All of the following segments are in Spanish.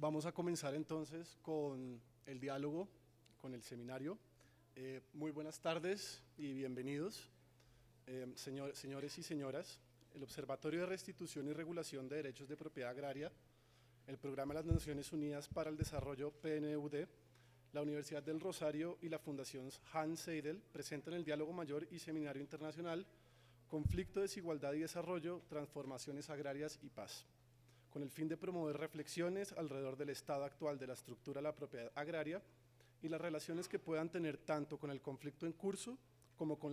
Vamos a comenzar entonces con el diálogo, con el seminario. Muy buenas tardes y bienvenidos. Señores y señoras, el Observatorio de Restitución y Regulación de Derechos de Propiedad Agraria, el Programa de las Naciones Unidas para el Desarrollo PNUD, la Universidad del Rosario y la Fundación Hans Seidel presentan el Diálogo Mayor y Seminario Internacional Conflicto, Desigualdad y Desarrollo, Transformaciones Agrarias y Paz, con el fin de promover reflexiones alrededor del estado actual de la estructura de la propiedad agraria y las relaciones que puedan tener tanto con el conflicto en curso como con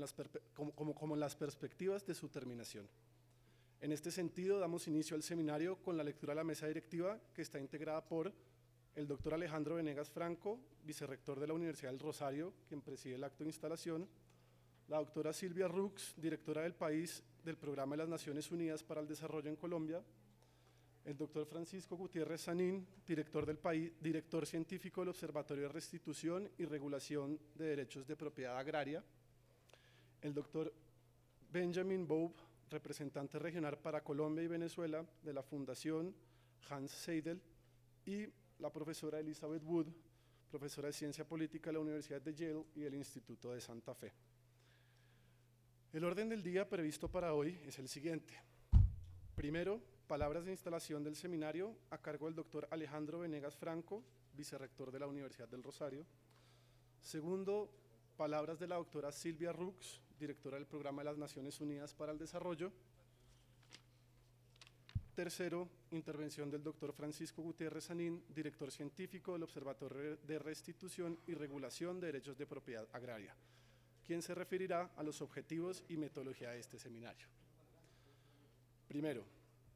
las perspectivas de su terminación. En este sentido, damos inicio al seminario con la lectura de la mesa directiva, que está integrada por el doctor Alejandro Venegas Franco, vicerrector de la Universidad del Rosario, quien preside el acto de instalación, la doctora Silvia Rux, directora del Programa de las Naciones Unidas para el Desarrollo en Colombia, el doctor Francisco Gutiérrez Sanín, director científico del Observatorio de Restitución y Regulación de Derechos de Propiedad Agraria, el doctor Benjamin Boub, representante regional para Colombia y Venezuela de la Fundación Hans Seidel, y la profesora Elizabeth Wood, profesora de Ciencia Política de la Universidad de Yale y del Instituto de Santa Fe. El orden del día previsto para hoy es el siguiente. Primero, palabras de instalación del seminario a cargo del doctor Alejandro Venegas Franco, vicerrector de la Universidad del Rosario. Segundo, palabras de la doctora Silvia Rux, directora del Programa de las Naciones Unidas para el Desarrollo. Tercero, intervención del doctor Francisco Gutiérrez Sanín, director científico del Observatorio de Restitución y Regulación de Derechos de Propiedad Agraria, quien se referirá a los objetivos y metodología de este seminario. Primero,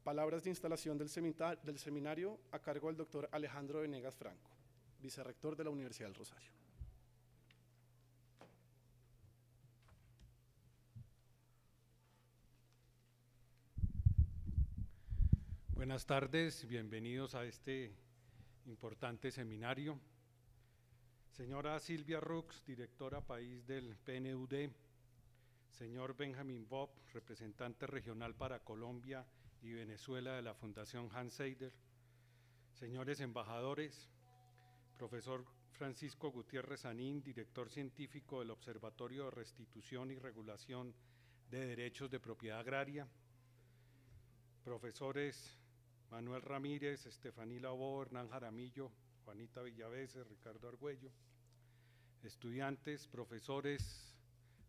palabras de instalación del seminario a cargo del doctor Alejandro Venegas Franco, vicerrector de la Universidad del Rosario. Buenas tardes, bienvenidos a este importante seminario. Señora Silvia Rux, directora país del PNUD, señor Benjamin Bob, representante regional para Colombia y Venezuela de la Fundación Hans Seidel, señores embajadores, profesor Francisco Gutiérrez Sanín, director científico del Observatorio de Restitución y Regulación de Derechos de Propiedad Agraria, profesores Manuel Ramírez, Estefaní Labó, Hernán Jaramillo, Juanita Villaveses, Ricardo Argüello, estudiantes, profesores,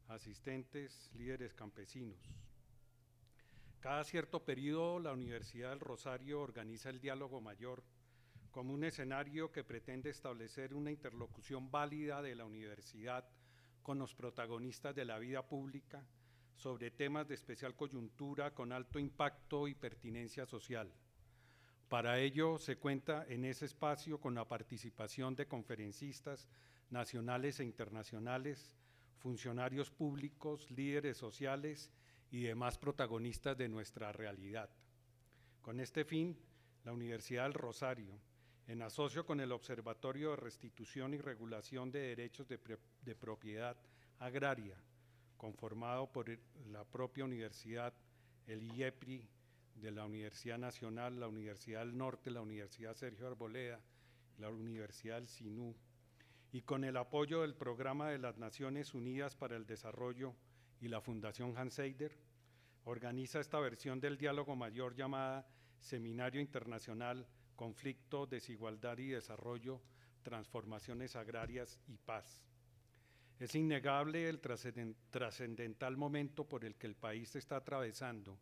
asistentes, líderes campesinos. Cada cierto periodo, la Universidad del Rosario organiza el Diálogo Mayor como un escenario que pretende establecer una interlocución válida de la universidad con los protagonistas de la vida pública sobre temas de especial coyuntura con alto impacto y pertinencia social. Para ello se cuenta en ese espacio con la participación de conferencistas nacionales e internacionales, funcionarios públicos, líderes sociales y demás protagonistas de nuestra realidad. Con este fin, la Universidad del Rosario, en asocio con el Observatorio de Restitución y Regulación de Derechos de Propiedad Agraria, conformado por la propia universidad, el IEPRI, de la Universidad Nacional, la Universidad del Norte, la Universidad Sergio Arboleda, la Universidad del SINU, y con el apoyo del Programa de las Naciones Unidas para el Desarrollo y la Fundación Hans Seidel, organiza esta versión del Diálogo Mayor llamada Seminario Internacional Conflicto, Desigualdad y Desarrollo, Transformaciones Agrarias y Paz. Es innegable el trascendental momento por el que el país está atravesando,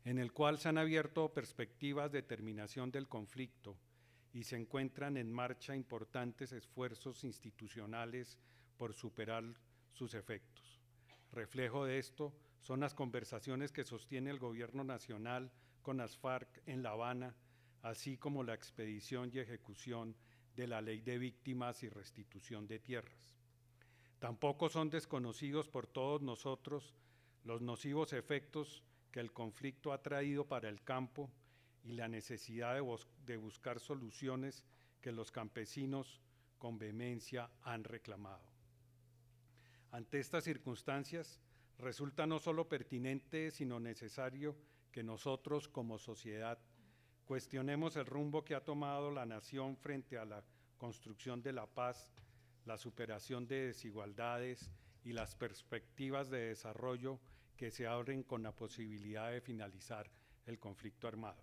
en el cual se han abierto perspectivas de terminación del conflicto y se encuentran en marcha importantes esfuerzos institucionales por superar sus efectos. Reflejo de esto son las conversaciones que sostiene el Gobierno Nacional con las FARC en La Habana, así como la expedición y ejecución de la Ley de Víctimas y Restitución de Tierras. Tampoco son desconocidos por todos nosotros los nocivos efectos que el conflicto ha traído para el campo y la necesidad de buscar soluciones que los campesinos con vehemencia han reclamado. Ante estas circunstancias, resulta no solo pertinente, sino necesario que nosotros como sociedad Cuestionemos el rumbo que ha tomado la nación frente a la construcción de la paz, la superación de desigualdades y las perspectivas de desarrollo que se abren con la posibilidad de finalizar el conflicto armado.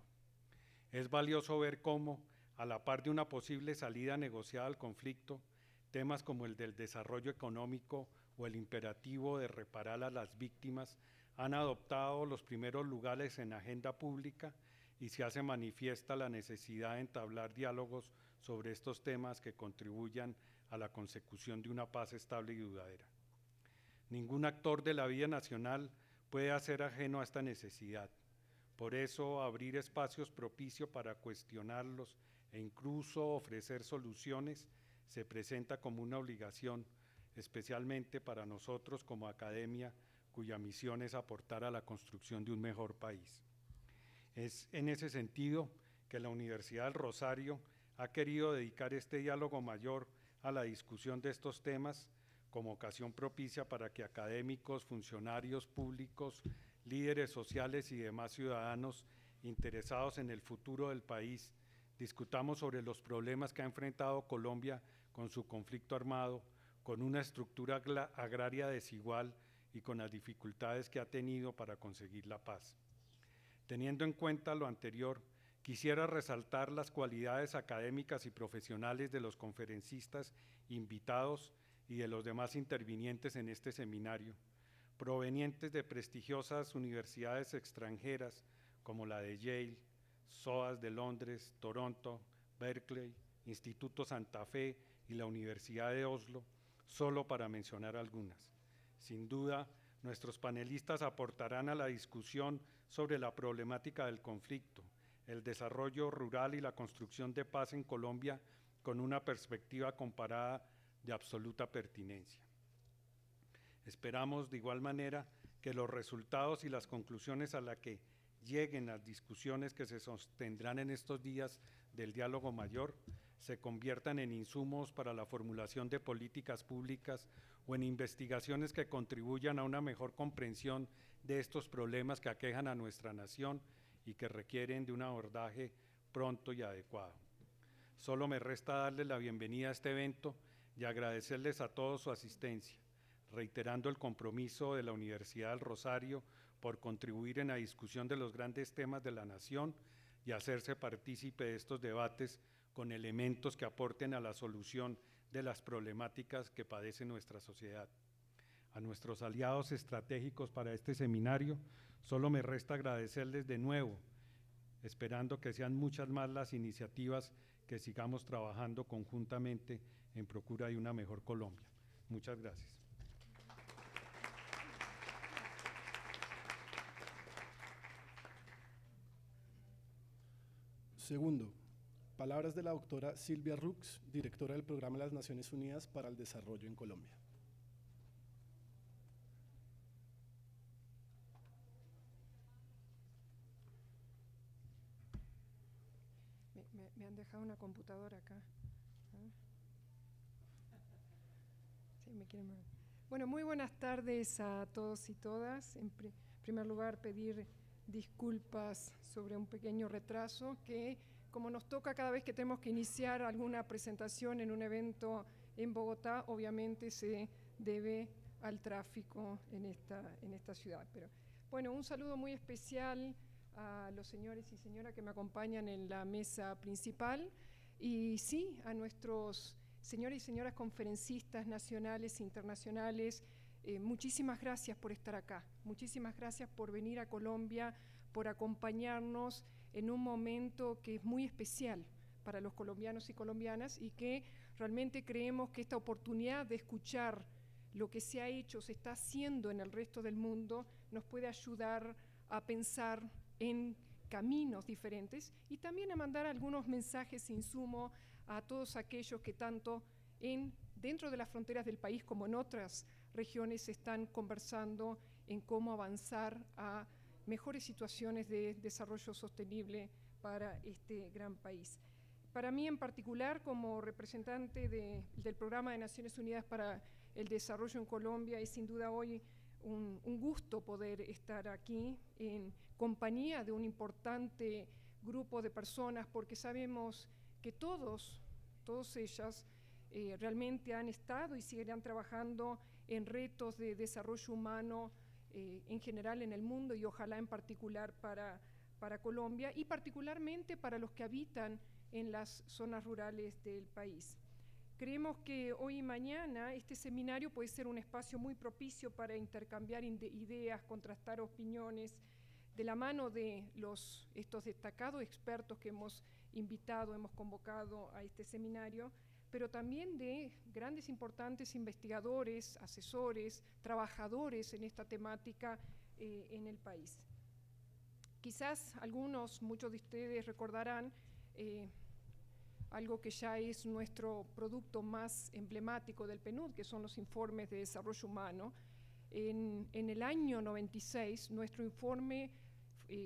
Es valioso ver cómo, a la par de una posible salida negociada al conflicto, temas como el del desarrollo económico o el imperativo de reparar a las víctimas han adoptado los primeros lugares en la agenda pública y se hace manifiesta la necesidad de entablar diálogos sobre estos temas que contribuyan a la consecución de una paz estable y duradera. Ningún actor de la vida nacional puede hacer ajeno a esta necesidad. Por eso, abrir espacios propicios para cuestionarlos e incluso ofrecer soluciones se presenta como una obligación, especialmente para nosotros como academia, cuya misión es aportar a la construcción de un mejor país. Es en ese sentido que la Universidad del Rosario ha querido dedicar este diálogo mayor a la discusión de estos temas como ocasión propicia para que académicos, funcionarios públicos, líderes sociales y demás ciudadanos interesados en el futuro del país discutamos sobre los problemas que ha enfrentado Colombia con su conflicto armado, con una estructura agraria desigual y con las dificultades que ha tenido para conseguir la paz. Teniendo en cuenta lo anterior, quisiera resaltar las cualidades académicas y profesionales de los conferencistas invitados y de los demás intervinientes en este seminario, provenientes de prestigiosas universidades extranjeras como la de Yale, SOAS de Londres, Toronto, Berkeley, Instituto Santa Fe y la Universidad de Oslo, solo para mencionar algunas. Sin duda, nuestros panelistas aportarán a la discusión sobre la problemática del conflicto, el desarrollo rural y la construcción de paz en Colombia con una perspectiva comparada de absoluta pertinencia. Esperamos de igual manera que los resultados y las conclusiones a las que lleguen las discusiones que se sostendrán en estos días del diálogo mayor se conviertan en insumos para la formulación de políticas públicas o en investigaciones que contribuyan a una mejor comprensión de estos problemas que aquejan a nuestra nación y que requieren de un abordaje pronto y adecuado. Solo me resta darles la bienvenida a este evento y agradecerles a todos su asistencia, reiterando el compromiso de la Universidad del Rosario por contribuir en la discusión de los grandes temas de la nación y hacerse partícipe de estos debates con elementos que aporten a la solución de las problemáticas que padece nuestra sociedad. A nuestros aliados estratégicos para este seminario, solo me resta agradecerles de nuevo, esperando que sean muchas más las iniciativas que sigamos trabajando conjuntamente en procura de una mejor Colombia. Muchas gracias. Segundo, palabras de la doctora Silvia Rux, directora del Programa de las Naciones Unidas para el Desarrollo en Colombia. Me han dejado una computadora acá. Sí, me quieren ver. Bueno, muy buenas tardes a todos y todas. En primer lugar, pedir disculpas sobre un pequeño retraso que, como nos toca cada vez que tenemos que iniciar alguna presentación en un evento en Bogotá, obviamente se debe al tráfico en esta ciudad. Pero bueno, un saludo muy especial a los señores y señoras que me acompañan en la mesa principal y sí, a nuestros señores y señoras conferencistas nacionales e internacionales. Muchísimas gracias por estar acá, muchísimas gracias por venir a Colombia, por acompañarnos en un momento que es muy especial para los colombianos y colombianas y que realmente creemos que esta oportunidad de escuchar lo que se ha hecho, se está haciendo en el resto del mundo, nos puede ayudar a pensar en caminos diferentes y también a mandar algunos mensajes insumo a todos aquellos que tanto dentro de las fronteras del país como en otras regiones están conversando en cómo avanzar a mejores situaciones de desarrollo sostenible para este gran país. Para mí en particular, como representante del Programa de Naciones Unidas para el Desarrollo en Colombia, es sin duda hoy un gusto poder estar aquí en compañía de un importante grupos de personas, porque sabemos que todas ellas realmente han estado y seguirán trabajando en retos de desarrollo humano en general en el mundo y ojalá en particular para Colombia y particularmente para los que habitan en las zonas rurales del país. Creemos que hoy y mañana este seminario puede ser un espacio muy propicio para intercambiar ideas, contrastar opiniones, de la mano de estos destacados expertos que hemos invitado, hemos convocado a este seminario, pero también de grandes importantes investigadores, asesores, trabajadores en esta temática en el país. Quizás muchos de ustedes recordarán algo que ya es nuestro producto más emblemático del PNUD, que son los informes de desarrollo humano. En el año 96, nuestro informe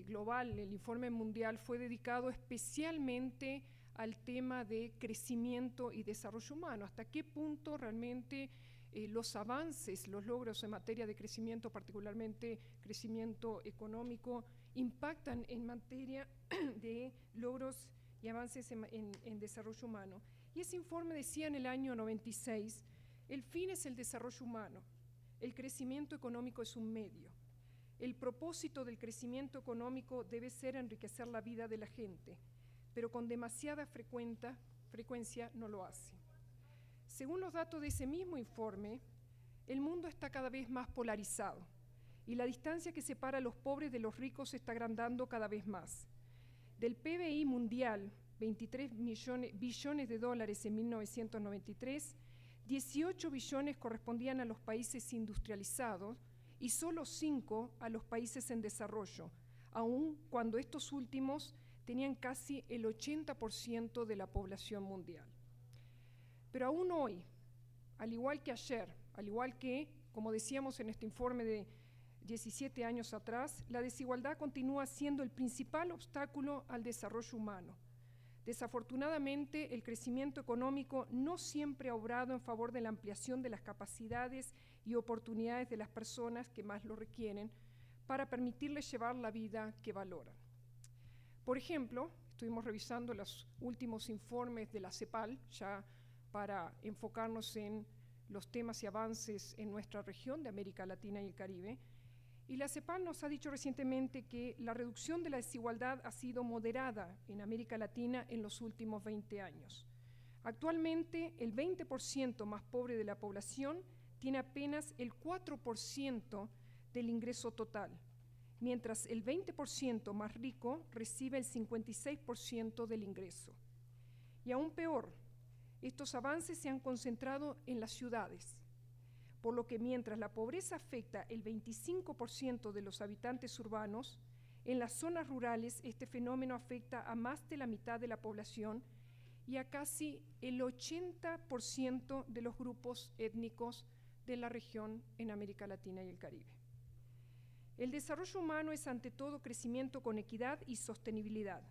global, el informe mundial, fue dedicado especialmente al tema de crecimiento y desarrollo humano. Hasta qué punto realmente los avances, los logros en materia de crecimiento, particularmente crecimiento económico, impactan en materia de logros y avances en desarrollo humano. Y ese informe decía en el año 96, el fin es el desarrollo humano, el crecimiento económico es un medio. El propósito del crecimiento económico debe ser enriquecer la vida de la gente, pero con demasiada frecuencia no lo hace. Según los datos de ese mismo informe, el mundo está cada vez más polarizado y la distancia que separa a los pobres de los ricos se está agrandando cada vez más. Del PBI mundial, 23 billones de dólares en 1993, 18 billones correspondían a los países industrializados y solo 5 a los países en desarrollo, aun cuando estos últimos tenían casi el 80% de la población mundial. Pero aún hoy, al igual que ayer, al igual que, como decíamos en este informe de 17 años atrás, la desigualdad continúa siendo el principal obstáculo al desarrollo humano. Desafortunadamente, el crecimiento económico no siempre ha obrado en favor de la ampliación de las capacidades y oportunidades de las personas que más lo requieren para permitirles llevar la vida que valoran. Por ejemplo, estuvimos revisando los últimos informes de la CEPAL, ya para enfocarnos en los temas y avances en nuestra región de América Latina y el Caribe, y la CEPAL nos ha dicho recientemente que la reducción de la desigualdad ha sido moderada en América Latina en los últimos 20 años. Actualmente, el 20% más pobre de la población tiene apenas el 4% del ingreso total, mientras el 20% más rico recibe el 56% del ingreso. Y aún peor, estos avances se han concentrado en las ciudades, por lo que mientras la pobreza afecta el 25% de los habitantes urbanos, en las zonas rurales este fenómeno afecta a más de la mitad de la población y a casi el 80% de los grupos étnicos de la región en América Latina y el Caribe. El desarrollo humano es ante todo crecimiento con equidad y sostenibilidad,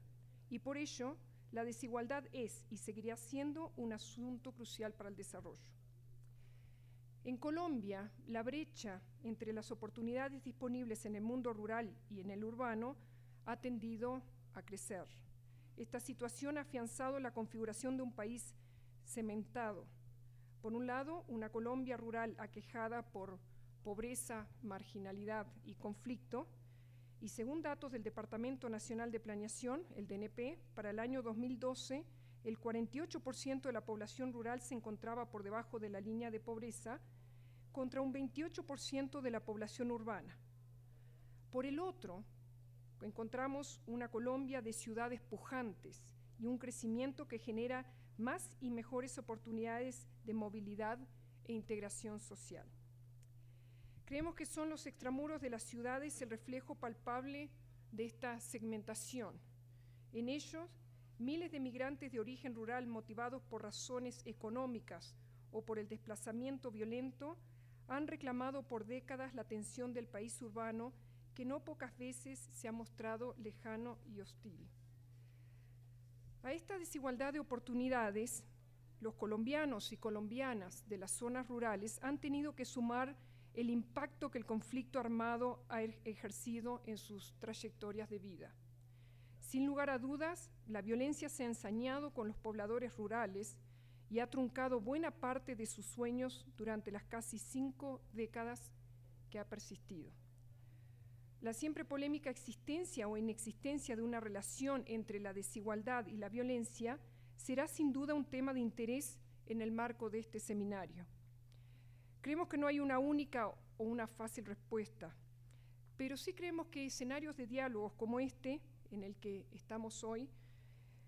y por ello la desigualdad es y seguirá siendo un asunto crucial para el desarrollo. En Colombia, la brecha entre las oportunidades disponibles en el mundo rural y en el urbano ha tendido a crecer. Esta situación ha afianzado la configuración de un país cementado. Por un lado, una Colombia rural aquejada por pobreza, marginalidad y conflicto, y según datos del Departamento Nacional de Planeación, el DNP, para el año 2012, el 48% de la población rural se encontraba por debajo de la línea de pobreza, contra un 28% de la población urbana. Por el otro, encontramos una Colombia de ciudades pujantes y un crecimiento que genera más y mejores oportunidades de movilidad e integración social. Creemos que son los extramuros de las ciudades el reflejo palpable de esta segmentación. En ellos, miles de migrantes de origen rural motivados por razones económicas o por el desplazamiento violento han reclamado por décadas la atención del país urbano que no pocas veces se ha mostrado lejano y hostil. A esta desigualdad de oportunidades, los colombianos y colombianas de las zonas rurales han tenido que sumar el impacto que el conflicto armado ha ejercido en sus trayectorias de vida. Sin lugar a dudas, la violencia se ha ensañado con los pobladores rurales y ha truncado buena parte de sus sueños durante las casi 5 décadas que ha persistido. La siempre polémica existencia o inexistencia de una relación entre la desigualdad y la violencia será sin duda un tema de interés en el marco de este seminario. Creemos que no hay una única o una fácil respuesta, pero sí creemos que escenarios de diálogos como este, en el que estamos hoy,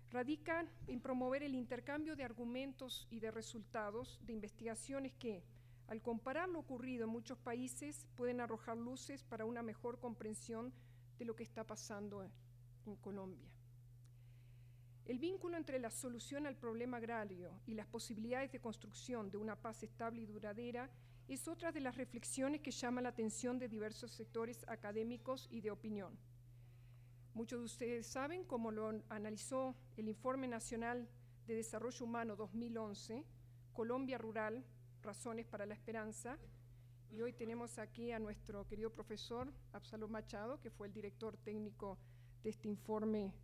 radican en promover el intercambio de argumentos y de resultados de investigaciones que, al comparar lo ocurrido en muchos países, pueden arrojar luces para una mejor comprensión de lo que está pasando en Colombia. El vínculo entre la solución al problema agrario y las posibilidades de construcción de una paz estable y duradera es otra de las reflexiones que llama la atención de diversos sectores académicos y de opinión. Muchos de ustedes saben, como lo analizó el Informe Nacional de Desarrollo Humano 2011, Colombia Rural, Razones para la Esperanza, y hoy tenemos aquí a nuestro querido profesor Absalom Machado, que fue el director técnico de este Informe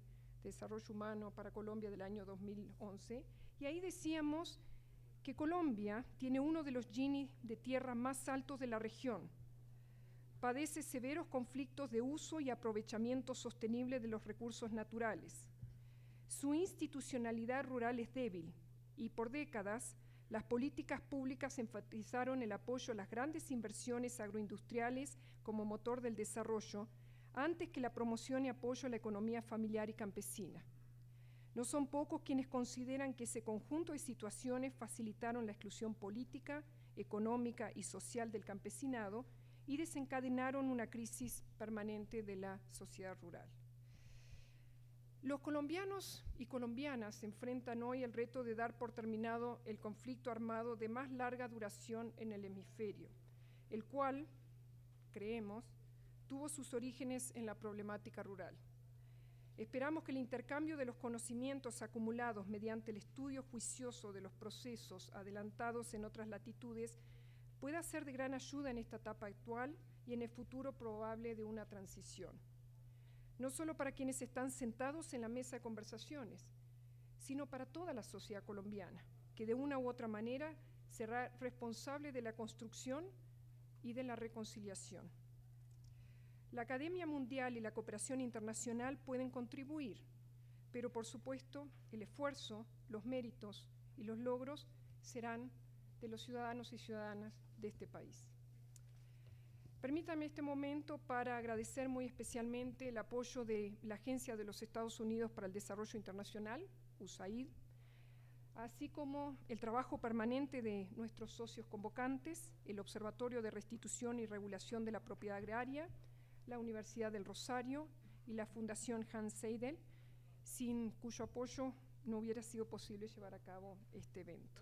de Desarrollo Humano para Colombia del año 2011, y ahí decíamos que Colombia tiene uno de los Gini de tierra más altos de la región, padece severos conflictos de uso y aprovechamiento sostenible de los recursos naturales. Su institucionalidad rural es débil y por décadas las políticas públicas enfatizaron el apoyo a las grandes inversiones agroindustriales como motor del desarrollo antes que la promoción y apoyo a la economía familiar y campesina. No son pocos quienes consideran que ese conjunto de situaciones facilitaron la exclusión política, económica y social del campesinado y desencadenaron una crisis permanente de la sociedad rural. Los colombianos y colombianas enfrentan hoy el reto de dar por terminado el conflicto armado de más larga duración en el hemisferio, el cual, creemos, tuvo sus orígenes en la problemática rural. Esperamos que el intercambio de los conocimientos acumulados mediante el estudio juicioso de los procesos adelantados en otras latitudes pueda ser de gran ayuda en esta etapa actual y en el futuro probable de una transición. No solo para quienes están sentados en la mesa de conversaciones, sino para toda la sociedad colombiana, que de una u otra manera será responsable de la construcción y de la reconciliación. La Academia Mundial y la cooperación internacional pueden contribuir, pero por supuesto el esfuerzo, los méritos y los logros serán de los ciudadanos y ciudadanas de este país. Permítame este momento para agradecer muy especialmente el apoyo de la Agencia de los Estados Unidos para el Desarrollo Internacional, USAID, así como el trabajo permanente de nuestros socios convocantes, el Observatorio de Restitución y Regulación de la Propiedad Agraria, la Universidad del Rosario y la Fundación Hans Seidel, sin cuyo apoyo no hubiera sido posible llevar a cabo este evento.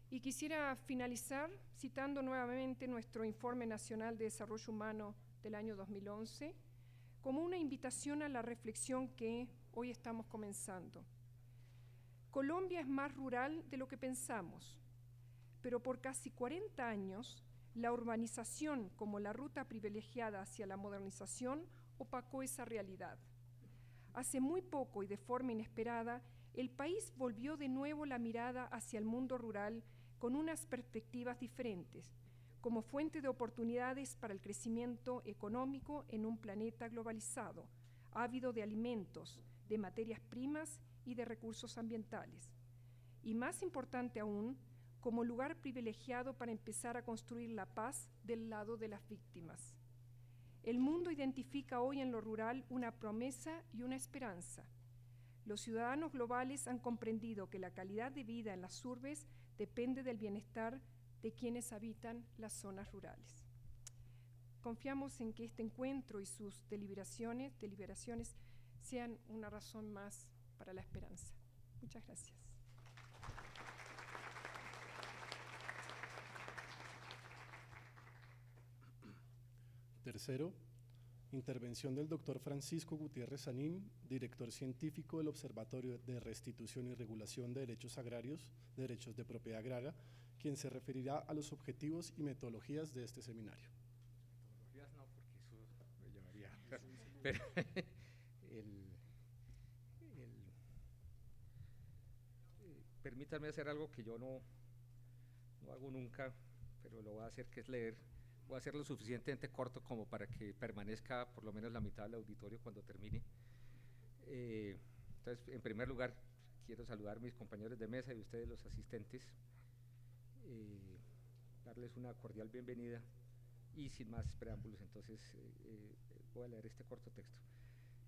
Y quisiera finalizar citando nuevamente nuestro Informe Nacional de Desarrollo Humano del año 2011 como una invitación a la reflexión que hoy estamos comenzando. Colombia es más rural de lo que pensamos, pero por casi 40 años la urbanización como la ruta privilegiada hacia la modernización opacó esa realidad. Hace muy poco y de forma inesperada, el país volvió de nuevo la mirada hacia el mundo rural con unas perspectivas diferentes, como fuente de oportunidades para el crecimiento económico en un planeta globalizado, ávido de alimentos, de materias primas y de recursos ambientales. Y más importante aún, como lugar privilegiado para empezar a construir la paz del lado de las víctimas. El mundo identifica hoy en lo rural una promesa y una esperanza. Los ciudadanos globales han comprendido que la calidad de vida en las urbes depende del bienestar de quienes habitan las zonas rurales. Confiamos en que este encuentro y sus deliberaciones sean una razón más para la esperanza. Muchas gracias. Tercero, intervención del doctor Francisco Gutiérrez Sanín, director científico del Observatorio de Restitución y Regulación de Derechos Agrarios, Derechos de Propiedad Agraria, quien se referirá a los objetivos y metodologías de este seminario. Metodologías no, porque eso me llamaría. Pero permítanme hacer algo que yo no hago nunca, pero lo voy a hacer, que es leer. Voy a hacer lo suficientemente corto como para que permanezca por lo menos la mitad del auditorio cuando termine. Entonces, en primer lugar, quiero saludar a mis compañeros de mesa y ustedes los asistentes, darles una cordial bienvenida y sin más preámbulos, entonces voy a leer este corto texto.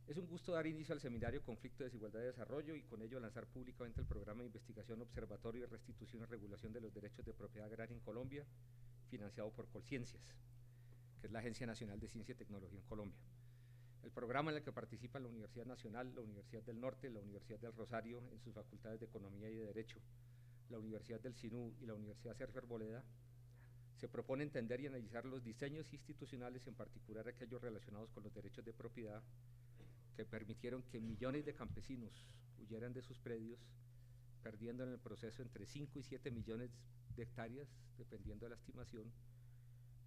Es un gusto dar inicio al seminario Conflicto, Desigualdad y Desarrollo y con ello lanzar públicamente el programa de investigación, observatorio y restitución y regulación de los derechos de propiedad agraria en Colombia, financiado por Colciencias, que es la Agencia Nacional de Ciencia y Tecnología en Colombia. El programa en el que participan la Universidad Nacional, la Universidad del Norte, la Universidad del Rosario en sus facultades de Economía y de Derecho, la Universidad del Sinú y la Universidad Sergio Arboleda, se propone entender y analizar los diseños institucionales, en particular aquellos relacionados con los derechos de propiedad, que permitieron que millones de campesinos huyeran de sus predios, perdiendo en el proceso entre 5 y 7 millones de hectáreas, dependiendo de la estimación,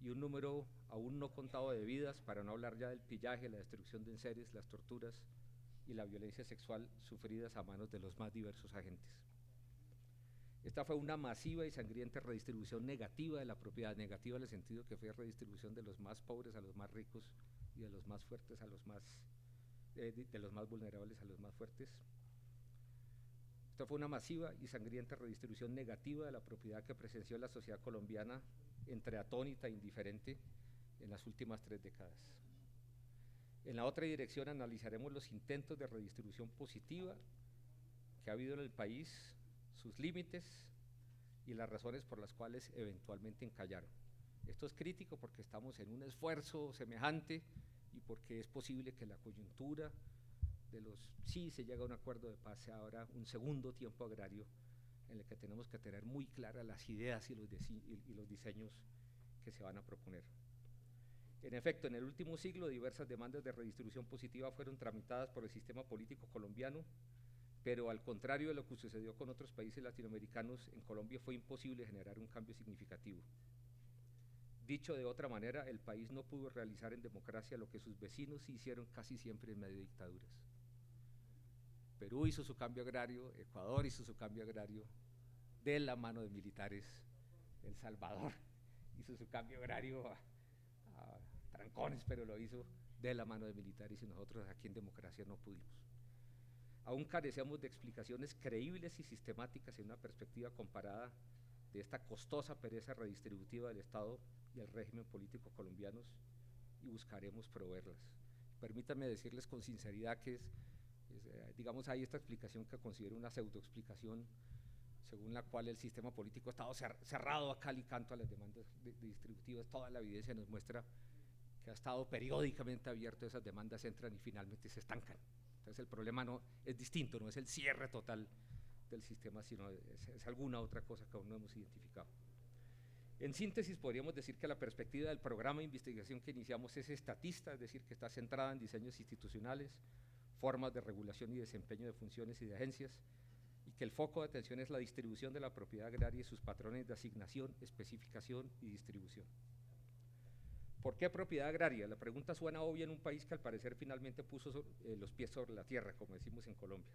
y un número aún no contado de vidas, para no hablar ya del pillaje, la destrucción de enseres, las torturas y la violencia sexual sufridas a manos de los más diversos agentes. Esta fue una masiva y sangrienta redistribución negativa de la propiedad, negativa en el sentido que fue redistribución de los más pobres a los más ricos y de los más fuertes a los más de los más vulnerables a los más fuertes. Esta fue una masiva y sangrienta redistribución negativa de la propiedad que presenció la sociedad colombiana entre atónita e indiferente en las últimas 3 décadas. En la otra dirección analizaremos los intentos de redistribución positiva que ha habido en el país, sus límites y las razones por las cuales eventualmente encallaron. Esto es crítico porque estamos en un esfuerzo semejante y porque es posible que la coyuntura de si se llega a un acuerdo de paz sea ahora un segundo tiempo agrario en el que tenemos que tener muy claras las ideas y los diseños que se van a proponer. En efecto, en el último siglo diversas demandas de redistribución positiva fueron tramitadas por el sistema político colombiano, pero al contrario de lo que sucedió con otros países latinoamericanos, en Colombia fue imposible generar un cambio significativo. Dicho de otra manera, el país no pudo realizar en democracia lo que sus vecinos hicieron casi siempre en medio de dictaduras. Perú hizo su cambio agrario, Ecuador hizo su cambio agrario de la mano de militares, El Salvador hizo su cambio agrario a trancones, pero lo hizo de la mano de militares y nosotros aquí en democracia no pudimos. Aún carecemos de explicaciones creíbles y sistemáticas en una perspectiva comparada de esta costosa pereza redistributiva del Estado y el régimen político colombianos, y buscaremos proveerlas. Permítanme decirles con sinceridad que digamos, hay esta explicación que considero una pseudoexplicación, según la cual el sistema político ha estado cerrado a cal y canto a las demandas distributivas. Toda la evidencia nos muestra que ha estado periódicamente abierto, esas demandas entran y finalmente se estancan. Entonces el problema no es distinto, no es el cierre total del sistema, sino es alguna otra cosa que aún no hemos identificado. En síntesis, podríamos decir que la perspectiva del programa de investigación que iniciamos es estatista, es decir, que está centrada en diseños institucionales, formas de regulación y desempeño de funciones y de agencias, y que el foco de atención es la distribución de la propiedad agraria y sus patrones de asignación, especificación y distribución. ¿Por qué propiedad agraria? La pregunta suena obvia en un país que al parecer finalmente puso los pies sobre la tierra, como decimos en Colombia.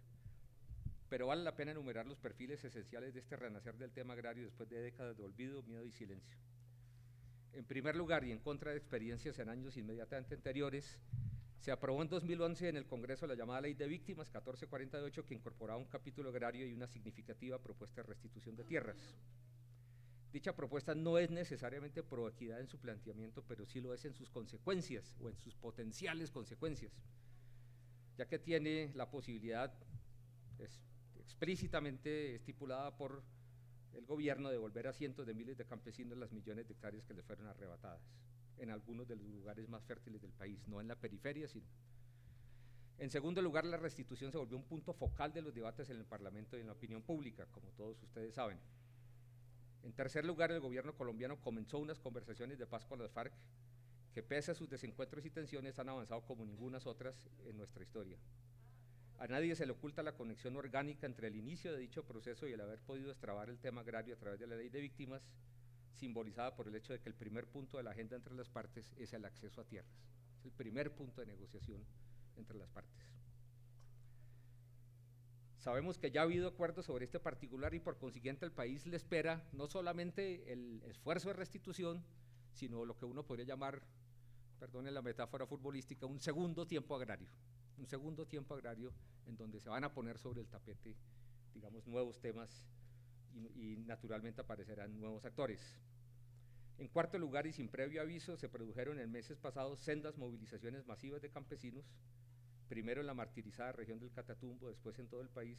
Pero vale la pena enumerar los perfiles esenciales de este renacer del tema agrario después de décadas de olvido, miedo y silencio. En primer lugar, y en contra de experiencias en años inmediatamente anteriores, se aprobó en 2011 en el Congreso la llamada Ley de Víctimas 1448, que incorporaba un capítulo agrario y una significativa propuesta de restitución de tierras. Dicha propuesta no es necesariamente proequidad en su planteamiento, pero sí lo es en sus consecuencias o en sus potenciales consecuencias, ya que tiene la posibilidad explícitamente estipulada por el gobierno de devolver a cientos de miles de campesinos las millones de hectáreas que les fueron arrebatadas en algunos de los lugares más fértiles del país, no en la periferia, sino. En segundo lugar, la restitución se volvió un punto focal de los debates en el Parlamento y en la opinión pública, como todos ustedes saben. En tercer lugar, el gobierno colombiano comenzó unas conversaciones de paz con las FARC que, pese a sus desencuentros y tensiones, han avanzado como ningunas otras en nuestra historia. A nadie se le oculta la conexión orgánica entre el inicio de dicho proceso y el haber podido destrabar el tema agrario a través de la Ley de Víctimas, simbolizada por el hecho de que el primer punto de la agenda entre las partes es el acceso a tierras. Es el primer punto de negociación entre las partes. Sabemos que ya ha habido acuerdos sobre este particular y por consiguiente el país le espera no solamente el esfuerzo de restitución, sino lo que uno podría llamar, perdone la metáfora futbolística, un segundo tiempo agrario en donde se van a poner sobre el tapete, digamos, nuevos temas y naturalmente aparecerán nuevos actores. En cuarto lugar, y sin previo aviso, se produjeron en meses pasados sendas movilizaciones masivas de campesinos, primero en la martirizada región del Catatumbo, después en todo el país,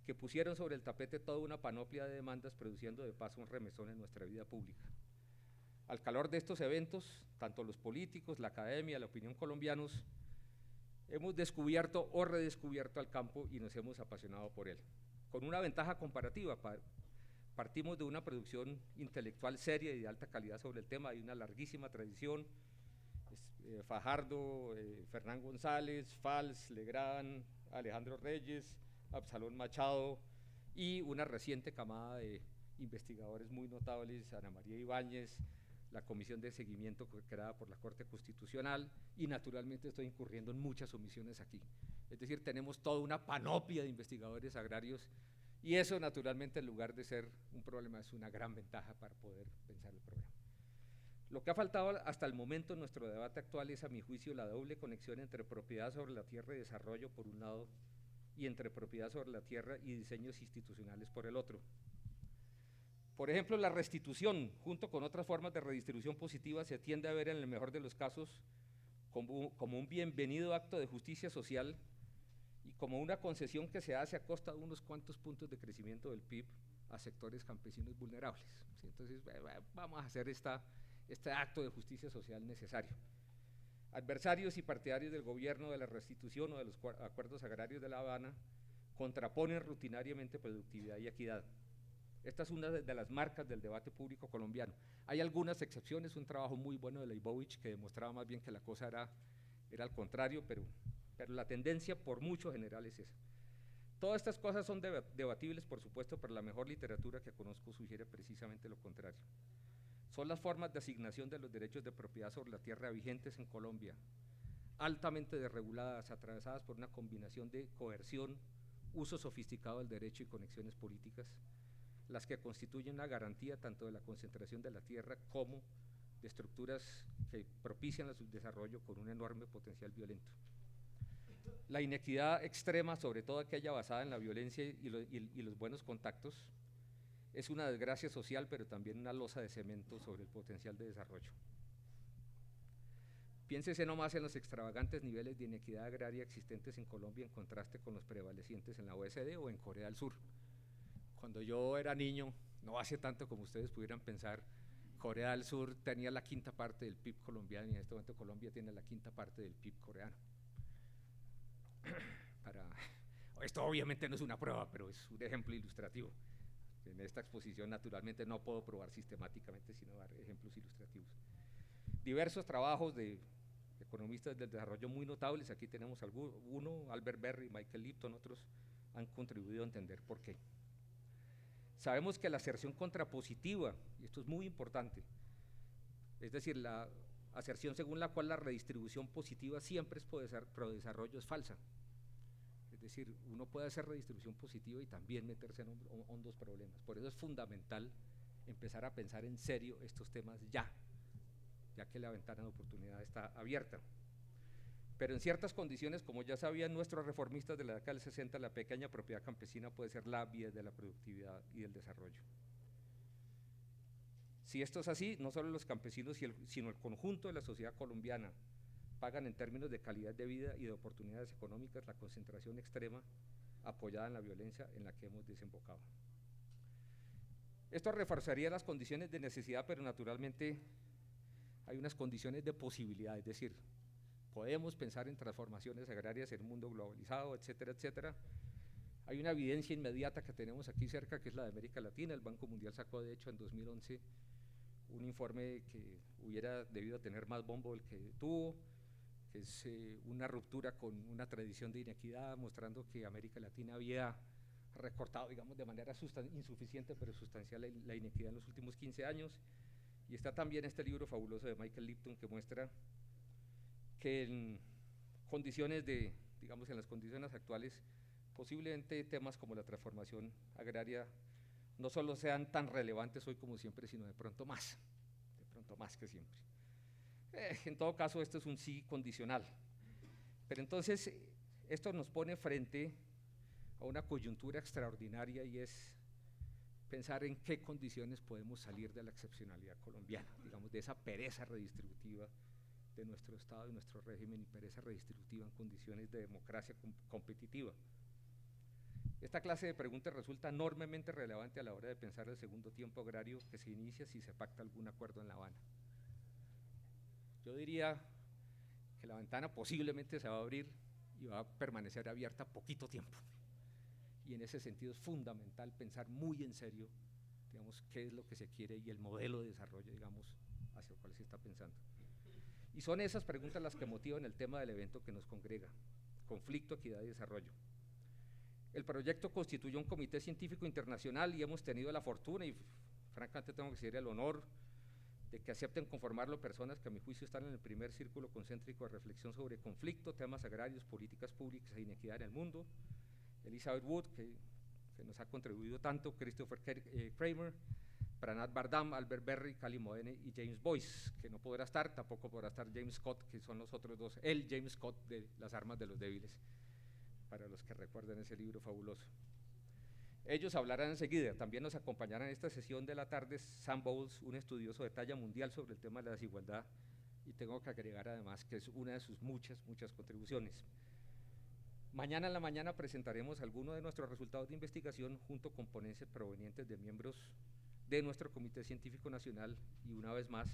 que pusieron sobre el tapete toda una panoplia de demandas, produciendo de paso un remesón en nuestra vida pública. Al calor de estos eventos, tanto los políticos, la academia, la opinión colombianos, hemos descubierto o redescubierto al campo y nos hemos apasionado por él. Con una ventaja comparativa, partimos de una producción intelectual seria y de alta calidad sobre el tema, hay una larguísima tradición, Fajardo, Fernán González, Fals, Legrand, Alejandro Reyes, Absalón Machado y una reciente camada de investigadores muy notables, Ana María Ibáñez, la comisión de seguimiento creada por la Corte Constitucional y naturalmente estoy incurriendo en muchas omisiones aquí. Es decir, tenemos toda una panoplia de investigadores agrarios y eso naturalmente en lugar de ser un problema es una gran ventaja para poder pensar el problema. Lo que ha faltado hasta el momento en nuestro debate actual es, a mi juicio, la doble conexión entre propiedad sobre la tierra y desarrollo por un lado y entre propiedad sobre la tierra y diseños institucionales por el otro. Por ejemplo, la restitución, junto con otras formas de redistribución positiva, se tiende a ver en el mejor de los casos como un bienvenido acto de justicia social y como una concesión que se hace a costa de unos cuantos puntos de crecimiento del PIB a sectores campesinos vulnerables. ¿Sí? Entonces, vamos a hacer este acto de justicia social necesario. Adversarios y partidarios del gobierno, de la restitución o de los acuerdos agrarios de La Habana contraponen rutinariamente productividad y equidad. Esta es una de las marcas del debate público colombiano. Hay algunas excepciones, un trabajo muy bueno de Leibovich que demostraba más bien que la cosa era al contrario, pero la tendencia por mucho general es esa. Todas estas cosas son debatibles, por supuesto, pero la mejor literatura que conozco sugiere precisamente lo contrario. Son las formas de asignación de los derechos de propiedad sobre la tierra vigentes en Colombia, altamente desreguladas, atravesadas por una combinación de coerción, uso sofisticado del derecho y conexiones políticas, las que constituyen una garantía tanto de la concentración de la tierra como de estructuras que propician su desarrollo con un enorme potencial violento. La inequidad extrema, sobre todo aquella basada en la violencia y los buenos contactos, es una desgracia social, pero también una losa de cemento sobre el potencial de desarrollo. Piénsese nomás en los extravagantes niveles de inequidad agraria existentes en Colombia en contraste con los prevalecientes en la OECD o en Corea del Sur. Cuando yo era niño, no hace tanto como ustedes pudieran pensar, Corea del Sur tenía la quinta parte del PIB colombiano y en este momento Colombia tiene la quinta parte del PIB coreano. Esto obviamente no es una prueba, pero es un ejemplo ilustrativo. En esta exposición naturalmente no puedo probar sistemáticamente, sino dar ejemplos ilustrativos. Diversos trabajos de economistas del desarrollo muy notables, aquí tenemos uno, Albert Berry, Michael Lipton, otros han contribuido a entender por qué. Sabemos que la aserción contrapositiva, y esto es muy importante, es decir, la aserción según la cual la redistribución positiva siempre es pro desarrollo, es falsa. Es decir, uno puede hacer redistribución positiva y también meterse en hondos problemas. Por eso es fundamental empezar a pensar en serio estos temas ya que la ventana de oportunidad está abierta. Pero en ciertas condiciones, como ya sabían nuestros reformistas de la década del 60, la pequeña propiedad campesina puede ser la vía de la productividad y del desarrollo. Si esto es así, no solo los campesinos, sino el conjunto de la sociedad colombiana pagan en términos de calidad de vida y de oportunidades económicas la concentración extrema apoyada en la violencia en la que hemos desembocado. Esto reforzaría las condiciones de necesidad, pero naturalmente hay unas condiciones de posibilidad, es decir, podemos pensar en transformaciones agrarias en un mundo globalizado, etcétera, etcétera. Hay una evidencia inmediata que tenemos aquí cerca, que es la de América Latina. El Banco Mundial sacó, de hecho, en 2011 un informe que hubiera debido tener más bombo del que tuvo, que es una ruptura con una tradición de inequidad, mostrando que América Latina había recortado, digamos, de manera insuficiente, pero sustancial la inequidad en los últimos 15 años. Y está también este libro fabuloso de Michael Lipton que muestra que en las condiciones actuales posiblemente temas como la transformación agraria no solo sean tan relevantes hoy como siempre, sino de pronto más que siempre. En todo caso, esto es un sí condicional. Pero entonces, esto nos pone frente a una coyuntura extraordinaria y es pensar en qué condiciones podemos salir de la excepcionalidad colombiana, digamos, de esa pereza redistributiva de nuestro Estado, de nuestro régimen, y pereza redistributiva en condiciones de democracia competitiva. Esta clase de preguntas resulta enormemente relevante a la hora de pensar el segundo tiempo agrario que se inicia si se pacta algún acuerdo en La Habana. Yo diría que la ventana posiblemente se va a abrir y va a permanecer abierta poquito tiempo. Y en ese sentido es fundamental pensar muy en serio, digamos, qué es lo que se quiere y el modelo de desarrollo, digamos, hacia el cual se está pensando. Y son esas preguntas las que motivan el tema del evento que nos congrega: conflicto, equidad y desarrollo. El proyecto constituyó un comité científico internacional y hemos tenido la fortuna, y francamente tengo que decir el honor, de que acepten conformarlo personas que a mi juicio están en el primer círculo concéntrico de reflexión sobre conflicto, temas agrarios, políticas públicas e inequidad en el mundo. Elizabeth Wood, que nos ha contribuido tanto, Christopher Kramer, Pranat Bardam, Albert Berry, Cali Modene y James Boyce, que no podrá estar, tampoco podrá estar James Scott, que son los otros dos, el James Scott de Las armas de los débiles, para los que recuerden ese libro fabuloso. Ellos hablarán enseguida. También nos acompañarán en esta sesión de la tarde Sam Bowles, un estudioso de talla mundial sobre el tema de la desigualdad, y tengo que agregar además que es una de sus muchas contribuciones. Mañana en la mañana presentaremos algunos de nuestros resultados de investigación junto con ponencias provenientes de miembros de nuestro Comité Científico Nacional, y una vez más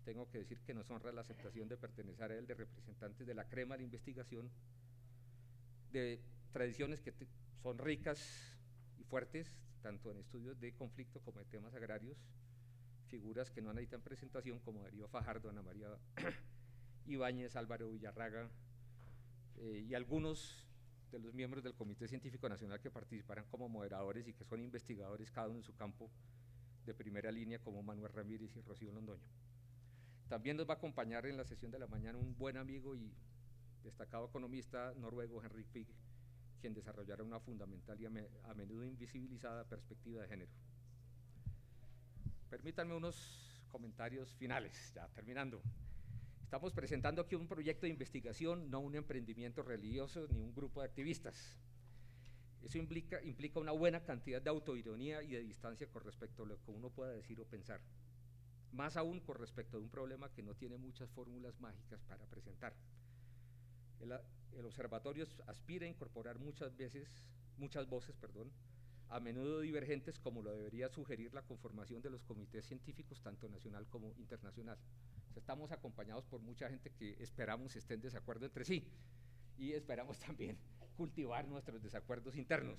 tengo que decir que nos honra la aceptación de pertenecer a él, de representantes de la crema de la investigación, de tradiciones que son ricas y fuertes, tanto en estudios de conflicto como de temas agrarios, figuras que no necesitan presentación como Darío Fajardo, Ana María Ibáñez, Álvaro Villarraga, y algunos de los miembros del Comité Científico Nacional que participarán como moderadores y que son investigadores cada uno en su campo de primera línea, como Manuel Ramírez y Rocío Londoño. También nos va a acompañar en la sesión de la mañana un buen amigo y destacado economista noruego, Henrik Pig, quien desarrollará una fundamental y a menudo invisibilizada perspectiva de género. Permítanme unos comentarios finales, ya terminando. Estamos presentando aquí un proyecto de investigación, no un emprendimiento religioso ni un grupo de activistas. Eso implica una buena cantidad de autoironía y de distancia con respecto a lo que uno pueda decir o pensar, más aún con respecto a un problema que no tiene muchas fórmulas mágicas para presentar. El observatorio aspira a incorporar muchas voces, a menudo divergentes, como lo debería sugerir la conformación de los comités científicos, tanto nacional como internacional. O sea, estamos acompañados por mucha gente que esperamos estén en desacuerdo entre sí, y esperamos también cultivar nuestros desacuerdos internos.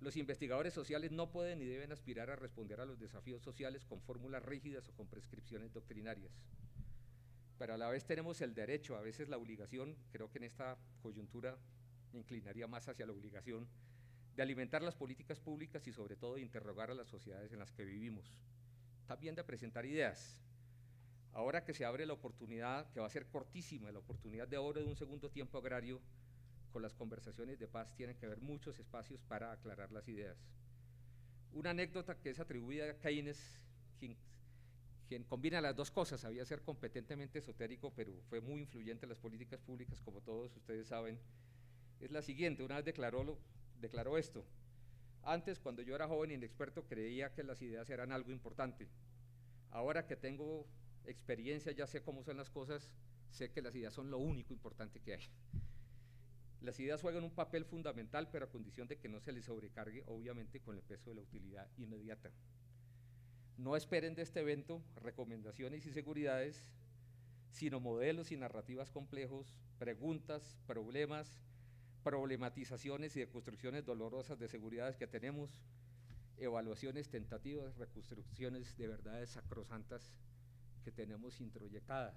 Los investigadores sociales no pueden ni deben aspirar a responder a los desafíos sociales con fórmulas rígidas o con prescripciones doctrinarias, pero a la vez tenemos el derecho, a veces la obligación, creo que en esta coyuntura me inclinaría más hacia la obligación, de alimentar las políticas públicas y sobre todo de interrogar a las sociedades en las que vivimos, también de presentar ideas. Ahora que se abre la oportunidad, que va a ser cortísima, la oportunidad de oro de un segundo tiempo agrario, con las conversaciones de paz tienen que haber muchos espacios para aclarar las ideas. Una anécdota que es atribuida a Keynes, quien combina las dos cosas, sabía ser competentemente esotérico, pero fue muy influyente en las políticas públicas, como todos ustedes saben, es la siguiente. Una vez declaró esto: antes, cuando yo era joven e inexperto, creía que las ideas eran algo importante. Ahora que tengo experiencia, ya sé cómo son las cosas, sé que las ideas son lo único importante que hay. Las ideas juegan un papel fundamental, pero a condición de que no se les sobrecargue, obviamente, con el peso de la utilidad inmediata. No esperen de este evento recomendaciones y seguridades, sino modelos y narrativas complejos, preguntas, problemas, problematizaciones y deconstrucciones dolorosas de seguridades que tenemos, evaluaciones tentativas, reconstrucciones de verdades sacrosantas que tenemos introyectadas.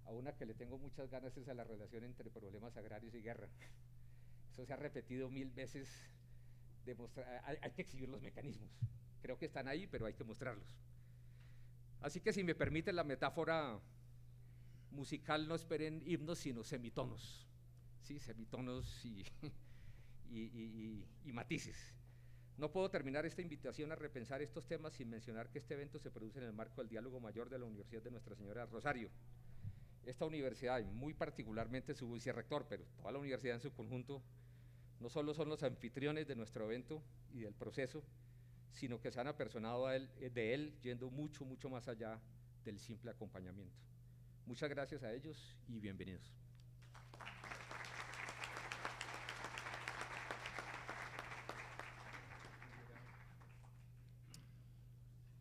A una que le tengo muchas ganas es a la relación entre problemas agrarios y guerra. Eso se ha repetido 1000 veces, hay que exhibir los mecanismos. Creo que están ahí, pero hay que mostrarlos. Así que, si me permiten la metáfora musical, no esperen himnos, sino semitonos. ¿sí? Semitonos y matices. No puedo terminar esta invitación a repensar estos temas sin mencionar que este evento se produce en el marco del diálogo mayor de la Universidad de Nuestra Señora de Rosario. Esta universidad, y muy particularmente su vicerrector, pero toda la universidad en su conjunto, no solo son los anfitriones de nuestro evento y del proceso, sino que se han apersonado de él yendo mucho, mucho más allá del simple acompañamiento. Muchas gracias a ellos y bienvenidos.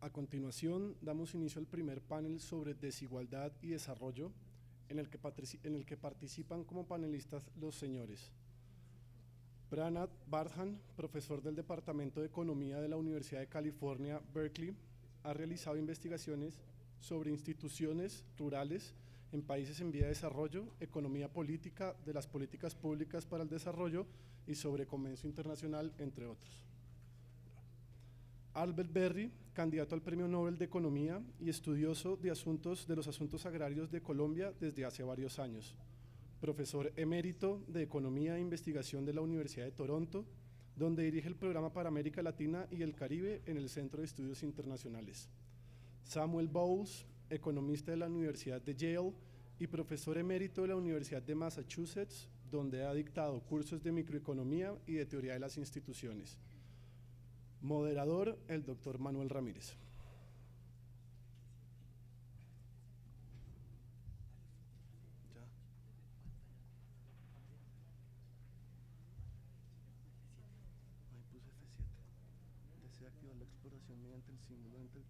A continuación, damos inicio al primer panel sobre desigualdad y desarrollo, en el que participan como panelistas los señores Pranat Bardhan, profesor del Departamento de Economía de la Universidad de California, Berkeley, ha realizado investigaciones sobre instituciones rurales en países en vía de desarrollo, economía política de las políticas públicas para el desarrollo y sobre comercio internacional, entre otros. Albert Berry, candidato al Premio Nobel de Economía y estudioso de los asuntos agrarios de Colombia desde hace varios años. Profesor emérito de Economía e Investigación de la Universidad de Toronto, donde dirige el programa para América Latina y el Caribe en el Centro de Estudios Internacionales. Samuel Bowles, economista de la Universidad de Yale y profesor emérito de la Universidad de Massachusetts, donde ha dictado cursos de microeconomía y de teoría de las instituciones. Moderador, el doctor Manuel Ramírez. Ahí puse F7. Desea activar la exploración mediante el símbolo entre el...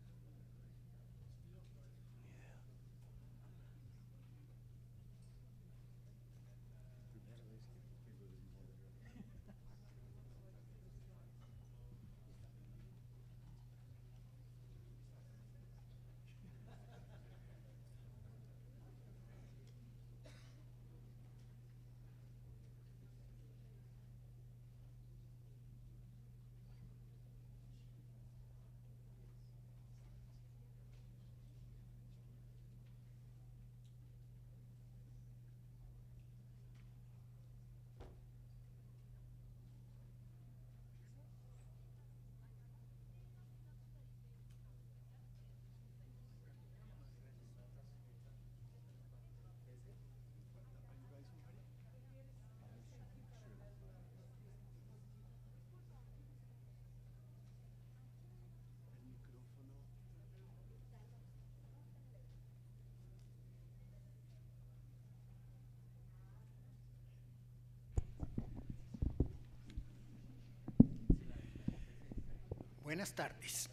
Buenas tardes.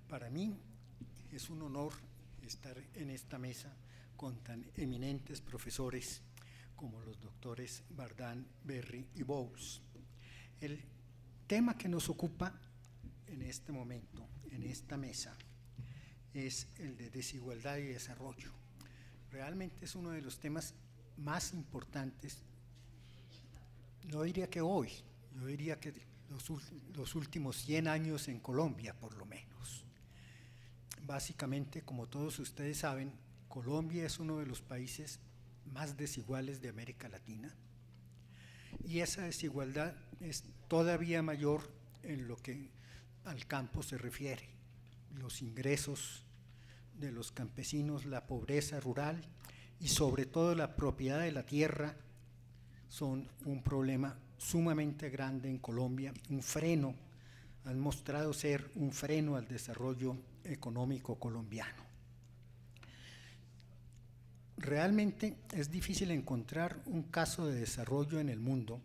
Para mí es un honor estar en esta mesa con tan eminentes profesores como los doctores Bardhan, Berry y Bowles. El tema que nos ocupa en este momento, en esta mesa, es el de desigualdad y desarrollo. Realmente es uno de los temas más importantes, no diría que hoy, yo diría que los últimos 100 años en Colombia, por lo menos. Básicamente, como todos ustedes saben, Colombia es uno de los países más desiguales de América Latina y esa desigualdad es todavía mayor en lo que al campo se refiere. Los ingresos de los campesinos, la pobreza rural y sobre todo la propiedad de la tierra son un problema sumamente grande en Colombia, un freno, han mostrado ser un freno al desarrollo económico colombiano. Realmente es difícil encontrar un caso de desarrollo en el mundo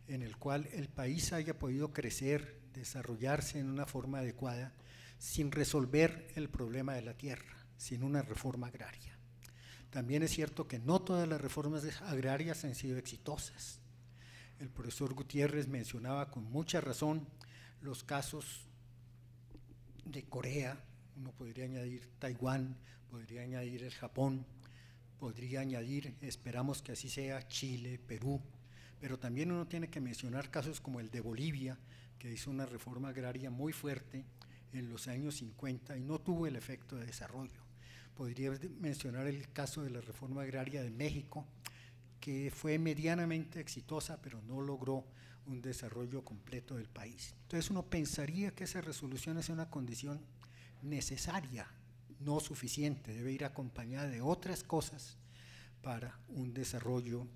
en el cual el país haya podido crecer, desarrollarse en una forma adecuada sin resolver el problema de la tierra, sin una reforma agraria. También es cierto que no todas las reformas agrarias han sido exitosas. El profesor Gutiérrez mencionaba con mucha razón los casos de Corea, uno podría añadir Taiwán, podría añadir el Japón, podría añadir, esperamos que así sea, Chile, Perú, pero también uno tiene que mencionar casos como el de Bolivia, que hizo una reforma agraria muy fuerte en los años 50 y no tuvo el efecto de desarrollo. Podría mencionar el caso de la reforma agraria de México, que fue medianamente exitosa, pero no logró un desarrollo completo del país. Entonces uno pensaría que esa resolución es una condición necesaria, no suficiente, debe ir acompañada de otras cosas para un desarrollo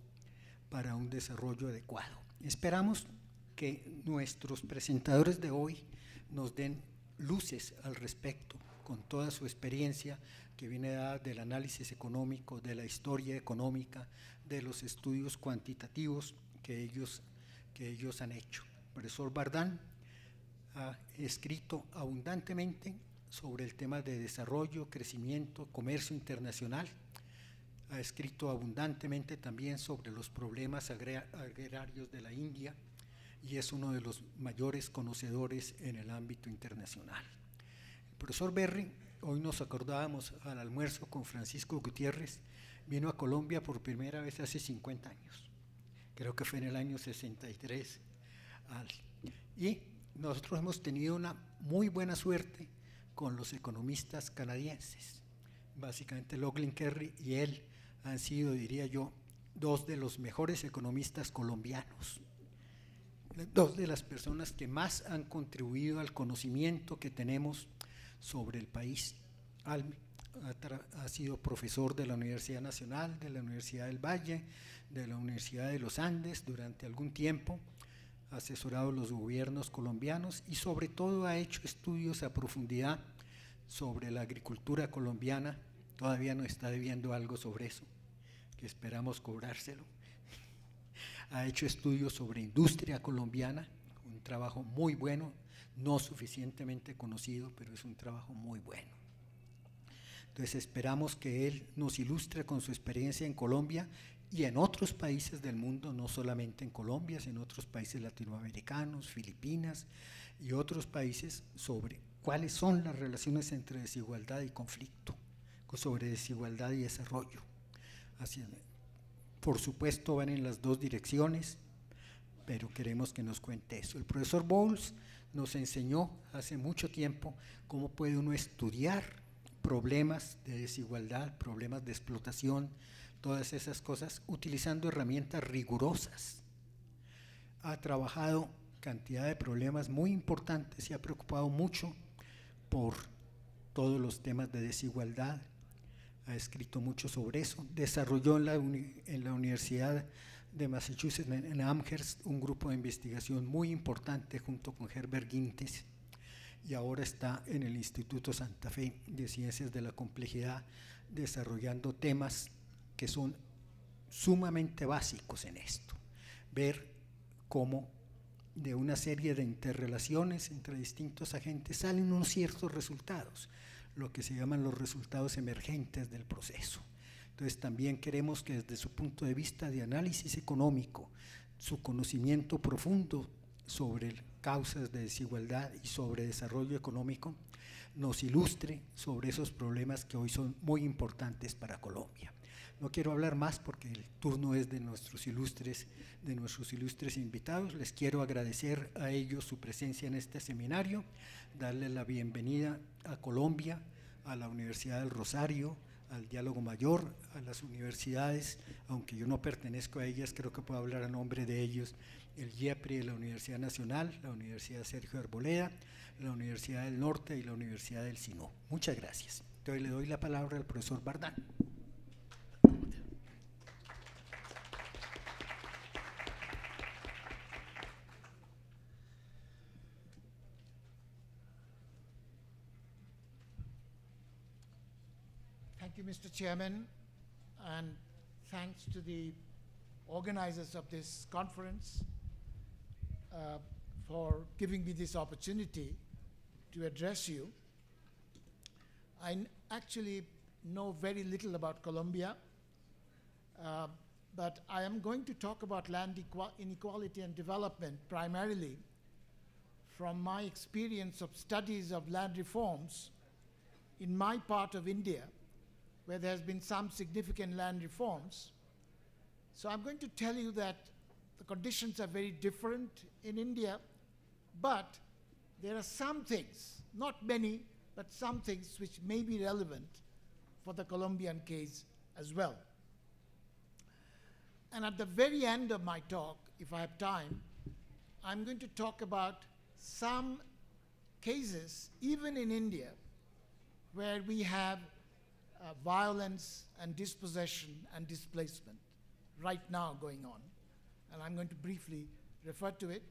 adecuado. Esperamos que nuestros presentadores de hoy nos den luces al respecto, con toda su experiencia que viene dada del análisis económico, de la historia económica, de los estudios cuantitativos que ellos han hecho. El profesor Bardán ha escrito abundantemente sobre el tema de desarrollo, crecimiento, comercio internacional. Ha escrito abundantemente también sobre los problemas agrarios de la India y es uno de los mayores conocedores en el ámbito internacional. El profesor Berry, hoy nos acordábamos al almuerzo con Francisco Gutiérrez, vino a Colombia por primera vez hace 50 años, creo que fue en el año 63, y nosotros hemos tenido una muy buena suerte con los economistas canadienses. Básicamente Lachlan Kerry y él han sido, diría yo, dos de los mejores economistas colombianos, dos de las personas que más han contribuido al conocimiento que tenemos sobre el país. Ha sido profesor de la Universidad Nacional, de la Universidad del Valle, de la Universidad de los Andes durante algún tiempo, ha asesorado los gobiernos colombianos y sobre todo ha hecho estudios a profundidad sobre la agricultura colombiana. Todavía nos está debiendo algo sobre eso, que esperamos cobrárselo. Ha hecho estudios sobre industria colombiana, un trabajo muy bueno, no suficientemente conocido, pero es un trabajo muy bueno. Entonces esperamos que él nos ilustre con su experiencia en Colombia y en otros países del mundo, no solamente en Colombia, sino en otros países latinoamericanos, Filipinas y otros países, sobre cuáles son las relaciones entre desigualdad y conflicto, sobre desigualdad y desarrollo. Así, por supuesto van en las dos direcciones, pero queremos que nos cuente eso. El profesor Bowles nos enseñó hace mucho tiempo cómo puede uno estudiar problemas de desigualdad, problemas de explotación, todas esas cosas, utilizando herramientas rigurosas. Ha trabajado cantidad de problemas muy importantes y ha preocupado mucho por todos los temas de desigualdad. Ha escrito mucho sobre eso. Desarrolló en la Universidad de Massachusetts, en Amherst, un grupo de investigación muy importante junto con Herbert Gintes, y ahora está en el Instituto Santa Fe de Ciencias de la Complejidad, desarrollando temas que son sumamente básicos en esto. Ver cómo de una serie de interrelaciones entre distintos agentes salen unos ciertos resultados, lo que se llaman los resultados emergentes del proceso. Entonces también queremos que desde su punto de vista de análisis económico, su conocimiento profundo sobre causas de desigualdad y sobre desarrollo económico, nos ilustre sobre esos problemas que hoy son muy importantes para Colombia. No quiero hablar más porque el turno es de nuestros ilustres invitados. Les quiero agradecer a ellos su presencia en este seminario, darle la bienvenida a Colombia, a la Universidad del Rosario, al Diálogo Mayor, a las universidades, aunque yo no pertenezco a ellas, creo que puedo hablar a nombre de ellos, el IEPRI de la Universidad Nacional, la Universidad Sergio Arboleda, la Universidad del Norte y la Universidad del Sinó. Muchas gracias. Entonces le doy la palabra al profesor Bardán. Thank you, Mr. Chairman, and thanks to the organizers of this conference for giving me this opportunity to address you. I actually know very little about Colombia, but I am going to talk about land inequality and development primarily from my experience of studies of land reforms in my part of India, where there has been some significant land reforms. So I'm going to tell you that the conditions are very different in India, but there are some things, not many, but some things which may be relevant for the Colombian case as well. And at the very end of my talk, if I have time, I'm going to talk about some cases, even in India, where we have violence and dispossession and displacement right now going on. And I'm going to briefly refer to it.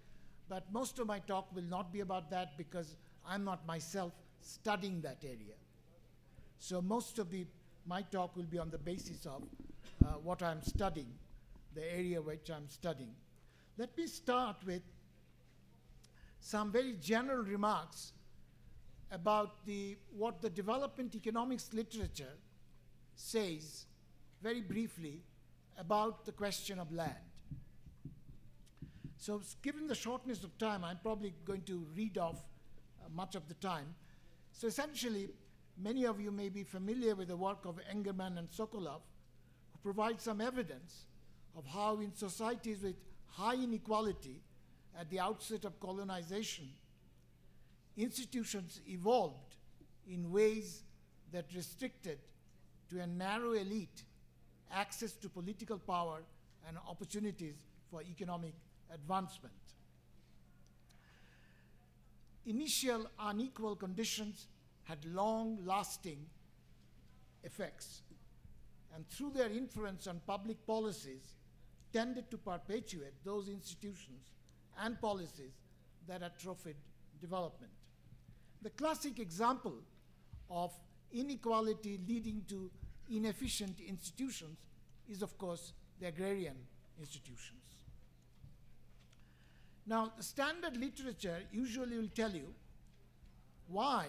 But most of my talk will not be about that because I'm not myself studying that area. So most of my talk will be on the basis of what I'm studying, the area which I'm studying. Let me start with some very general remarks about what the development economics literature says very briefly about the question of land. So given the shortness of time, I'm probably going to read off much of the time. So essentially, many of you may be familiar with the work of Engerman and Sokolov, who provide some evidence of how in societies with high inequality at the outset of colonization, institutions evolved in ways that restricted to a narrow elite access to political power and opportunities for economic advancement. Initial unequal conditions had long-lasting effects, and through their influence on public policies, tended to perpetuate those institutions and policies that atrophied development. The classic example of inequality leading to inefficient institutions is, of course, the agrarian institutions. Now, the standard literature usually will tell you why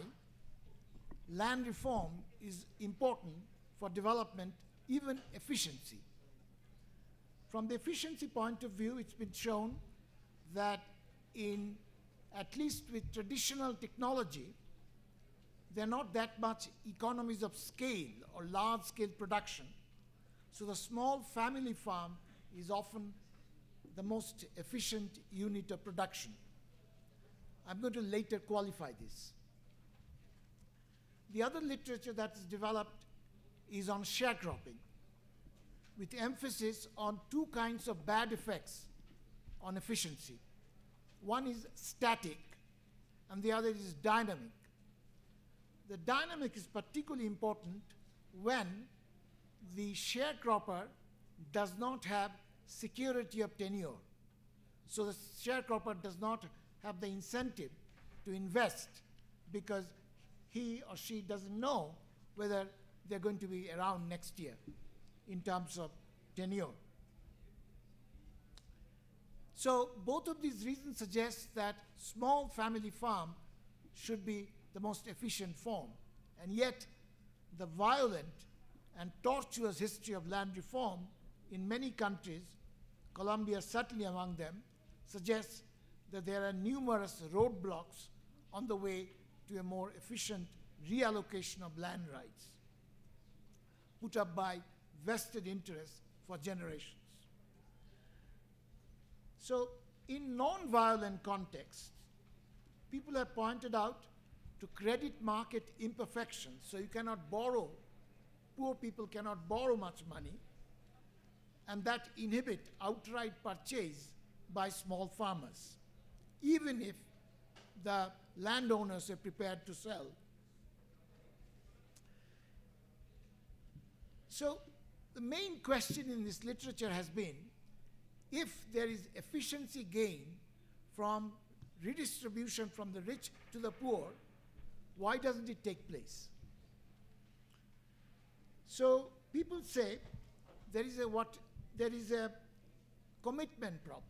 land reform is important for development, even efficiency. From the efficiency point of view, it's been shown that at least with traditional technology, there are not that much economies of scale or large-scale production. So the small family farm is often the most efficient unit of production. I'm going to later qualify this. The other literature that is developed is on sharecropping, with emphasis on two kinds of bad effects on efficiency. One is static, and the other is dynamic. The dynamic is particularly important when the sharecropper does not have security of tenure. So the sharecropper does not have the incentive to invest because he or she doesn't know whether they're going to be around next year in terms of tenure. So both of these reasons suggest that small family farm should be the most efficient form. And yet, the violent and tortuous history of land reform in many countries, Colombia certainly among them, suggests that there are numerous roadblocks on the way to a more efficient reallocation of land rights, put up by vested interests for generations. So in non-violent contexts, people have pointed out to credit market imperfections. So you cannot borrow, poor people cannot borrow much money, and that inhibit outright purchase by small farmers, even if the landowners are prepared to sell. So the main question in this literature has been, if there is efficiency gain from redistribution from the rich to the poor, why doesn't it take place? So people say there is a commitment problem.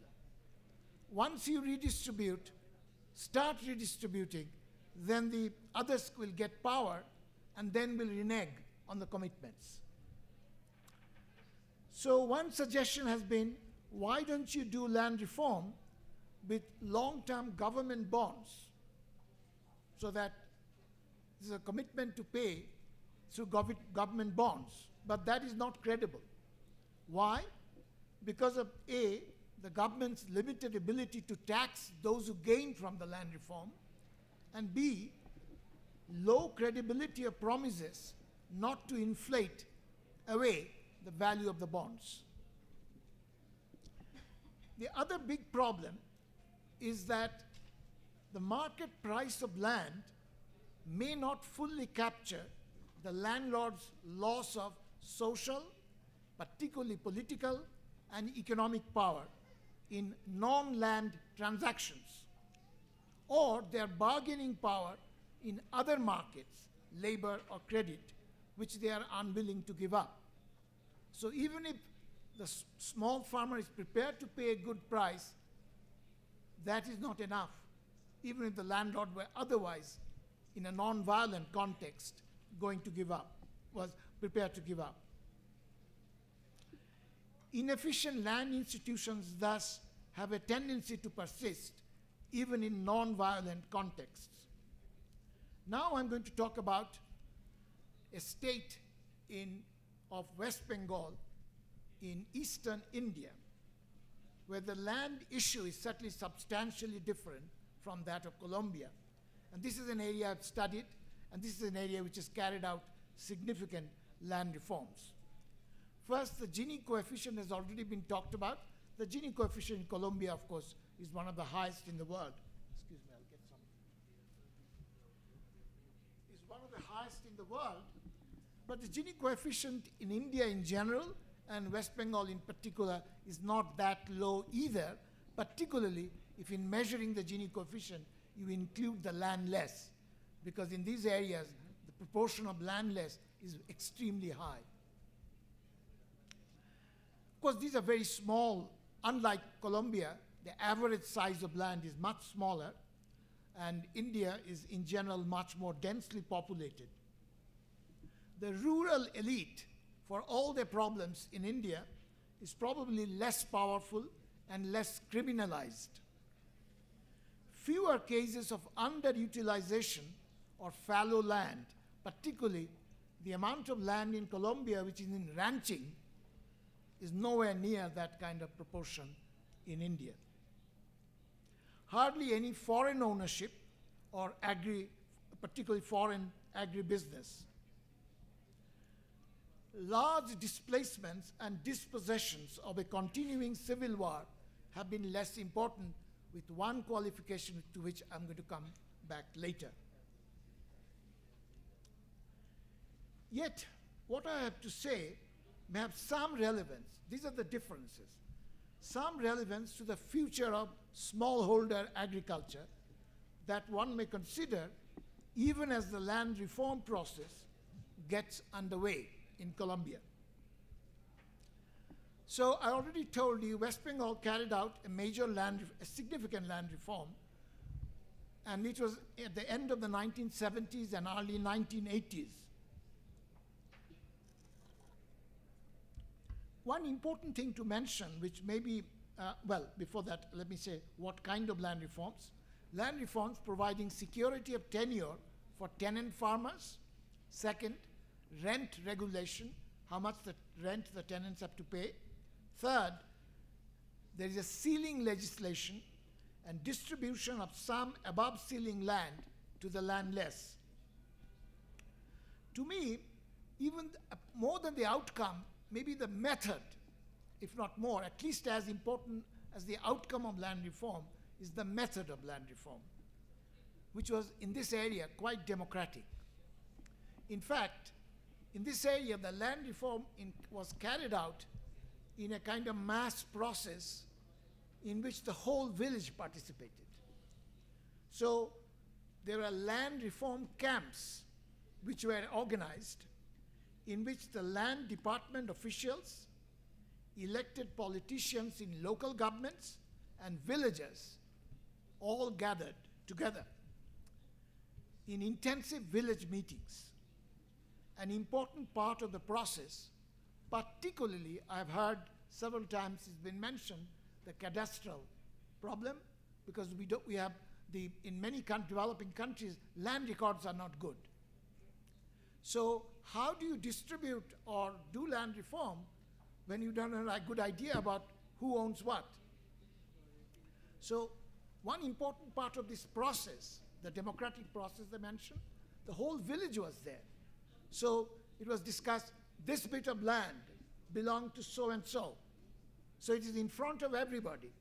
Once you redistribute, start redistributing, then the others will get power and then will renege on the commitments. So one suggestion has been, why don't you do land reform with long-term government bonds, so that there's a commitment to pay through government bonds, but that is not credible. Why? Because of A, the government's limited ability to tax those who gain from the land reform, and B, low credibility of promises not to inflate away the value of the bonds. The other big problem is that the market price of land may not fully capture the landlord's loss of social, particularly political and economic power in non-land transactions, or their bargaining power in other markets, labor or credit, which they are unwilling to give up. So even if the small farmer is prepared to pay a good price, that is not enough, even if the landlord were otherwise, in a non-violent context, going to give up, was prepared to give up. Inefficient land institutions thus have a tendency to persist even in non-violent contexts. Now I'm going to talk about a state of West Bengal in eastern India, where the land issue is certainly substantially different from that of Colombia. And this is an area I've studied, and this is an area which has carried out significant land reforms. First, the Gini coefficient has already been talked about. The Gini coefficient in Colombia, of course, is one of the highest in the world. Excuse me, I'll get some. It's one of the highest in the world, but the Gini coefficient in India in general and West Bengal in particular is not that low either, particularly if in measuring the Gini coefficient you include the landless, because in these areas the proportion of landless is extremely high. Of course, these are very small. Unlike Colombia, the average size of land is much smaller, and India is in general much more densely populated. The rural elite, for all their problems in India, is probably less powerful and less criminalized. Fewer cases of underutilization or fallow land, particularly the amount of land in Colombia which is in ranching, is nowhere near that kind of proportion in India. Hardly any foreign ownership or particularly foreign agribusiness. Large displacements and dispossessions of a continuing civil war have been less important, with one qualification to which I'm going to come back later. Yet, what I have to say may have some relevance. These are the differences. Some relevance to the future of smallholder agriculture that one may consider even as the land reform process gets underway in Colombia. So I already told you West Bengal carried out a significant land reform, and it was at the end of the 1970s and early 1980s. One important thing to mention, which may be, well, before that, let me say what kind of land reforms. Land reforms providing security of tenure for tenant farmers. Second, rent regulation, how much the rent the tenants have to pay. Third, there is a ceiling legislation and distribution of some above ceiling land to the landless. To me, even more than the outcome, maybe the method, if not more, at least as important as the outcome of land reform, is the method of land reform, which was in this area quite democratic. In fact, in this area, the land reform was carried out in a kind of mass process in which the whole village participated. So there are land reform camps which were organized, in which the land department officials, elected politicians in local governments, and villagers all gathered together in intensive village meetings. An important part of the process, particularly I've heard several times it's been mentioned, the cadastral problem, because we have in many developing countries, land records are not good. So how do you distribute or do land reform when you don't have a good idea about who owns what? So one important part of this process, the democratic process I mentioned, the whole village was there. So it was discussed, this bit of land belonged to so and so. So it is in front of everybody.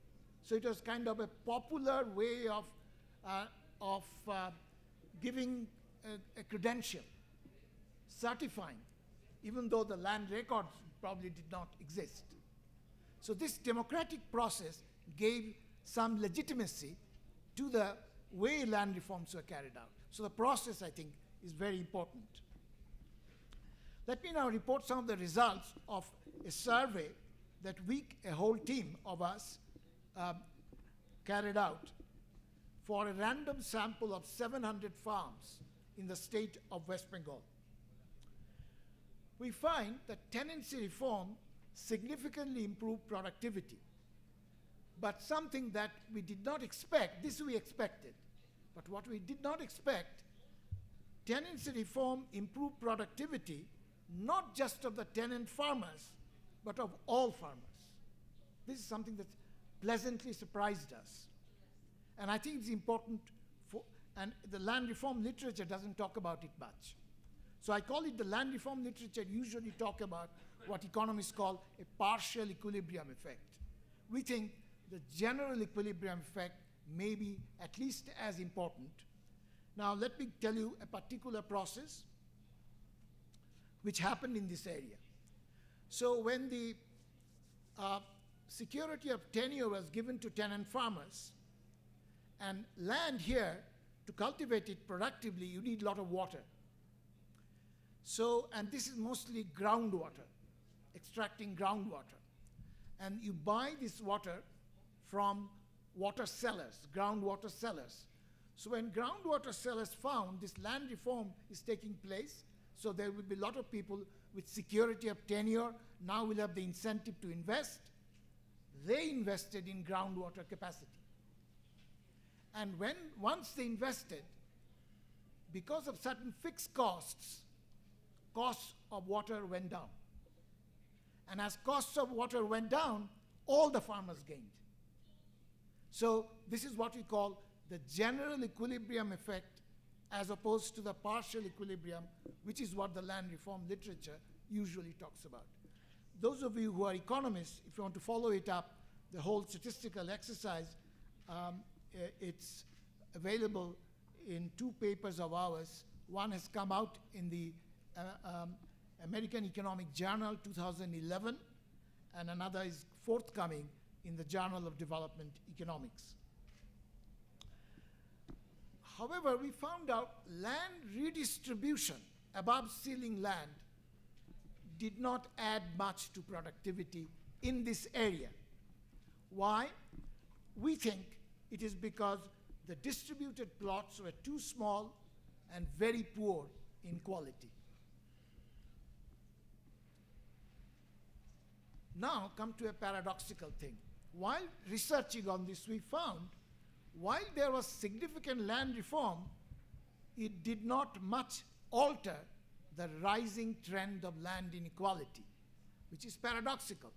So it was kind of a popular way of giving a credential, certifying, even though the land records probably did not exist. So this democratic process gave some legitimacy to the way land reforms were carried out. So the process, I think, is very important. Let me now report some of the results of a survey that a whole team of us carried out for a random sample of 700 farms in the state of West Bengal. We find that tenancy reform significantly improved productivity. But something that we did not expect, this we expected, but what we did not expect, tenancy reform improved productivity not just of the tenant farmers, but of all farmers. This is something that pleasantly surprised us. And I think it's important and the land reform literature doesn't talk about it much. So I call it the land reform literature usually talk about what economists call a partial equilibrium effect. We think the general equilibrium effect may be at least as important. Now let me tell you a particular process which happened in this area. So when the security of tenure was given to tenant farmers, and land here, to cultivate it productively, you need a lot of water. So, and this is mostly groundwater, extracting groundwater. And you buy this water from water sellers, groundwater sellers. So when groundwater sellers found this land reform is taking place, so there will be a lot of people with security of tenure, now will have the incentive to invest. They invested in groundwater capacity. And once they invested, because of certain fixed costs, costs of water went down. And as costs of water went down, all the farmers gained. So this is what we call the general equilibrium effect as opposed to the partial equilibrium, which is what the land reform literature usually talks about. Those of you who are economists, if you want to follow it up, the whole statistical exercise, it's available in 2 papers of ours. One has come out in the American Economic Journal 2011, and another is forthcoming in the Journal of Development Economics. However, we found out land redistribution above ceiling land did not add much to productivity in this area. Why? We think it is because the distributed plots were too small and very poor in quality. Now come to a paradoxical thing. While researching on this, we found while there was significant land reform, it did not much alter the rising trend of land inequality, which is paradoxical,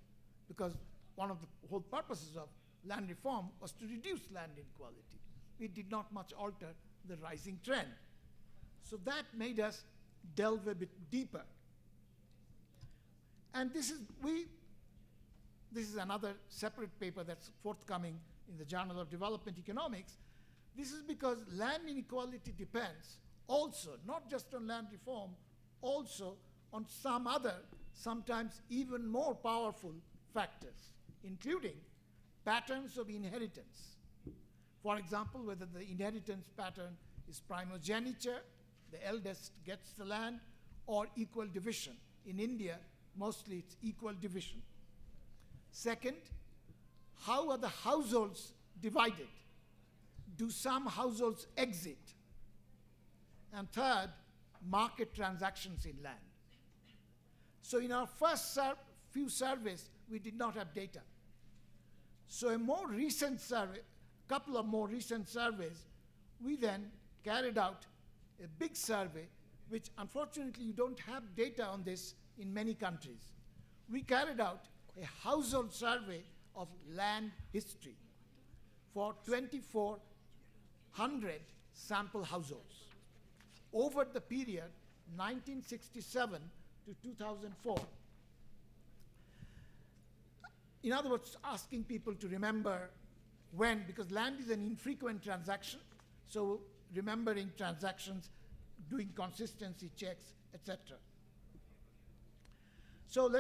because one of the whole purposes of land reform was to reduce land inequality. It did not much alter the rising trend. So that made us delve a bit deeper. And this is another separate paper that's forthcoming in the Journal of Development Economics. This is because land inequality depends also, not just on land reform, also on some other, sometimes even more powerful factors, including patterns of inheritance. For example, whether the inheritance pattern is primogeniture, the eldest gets the land, or equal division. In India, mostly it's equal division. Second, how are the households divided? Do some households exit? And third, market transactions in land. So in our first few surveys, we did not have data. So a more recent survey, couple of more recent surveys, we then carried out a big survey, which unfortunately you don't have data on this in many countries. We carried out a household survey of land history for 2,400 sample households over the period 1967 to 2004. In other words, asking people to remember when, because land is an infrequent transaction, so remembering transactions, doing consistency checks, etc. So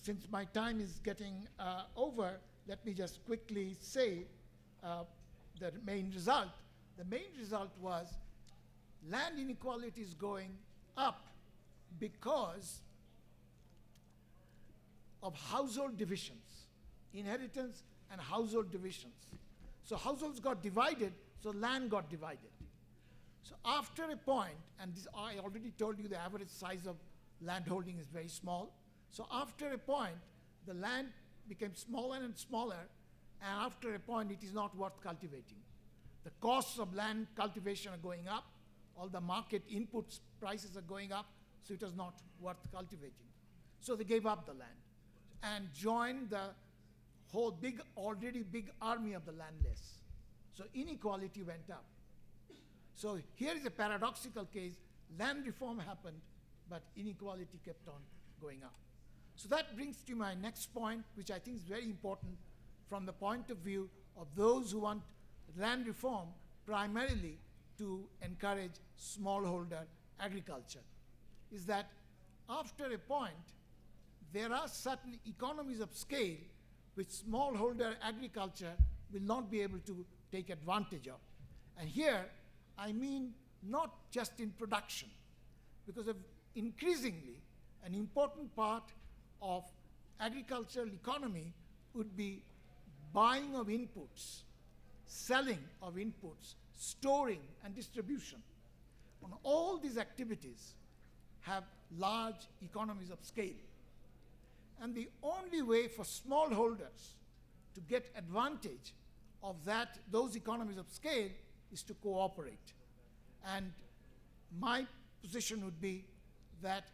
since my time is getting over, let me just quickly say the main result. The main result was land inequality is going up because of household divisions, inheritance and household divisions. So households got divided, so land got divided. So after a point, and this, I already told you the average size of land holding is very small. So after a point, the land became smaller and smaller, and after a point, it is not worth cultivating. The costs of land cultivation are going up, all the market inputs prices are going up, so it was not worth cultivating. So they gave up the land and joined the whole already big army of the landless. So inequality went up. So here is a paradoxical case. Land reform happened, but inequality kept on going up. So that brings to my next point, which I think is very important from the point of view of those who want land reform primarily to encourage smallholder agriculture, is that after a point, there are certain economies of scale which smallholder agriculture will not be able to take advantage of. And here, I mean not just in production, because of increasingly an important part of agricultural economy would be buying of inputs, selling of inputs, storing and distribution. And all these activities have large economies of scale. And the only way for smallholders to get advantage of those economies of scale is to cooperate. And my position would be that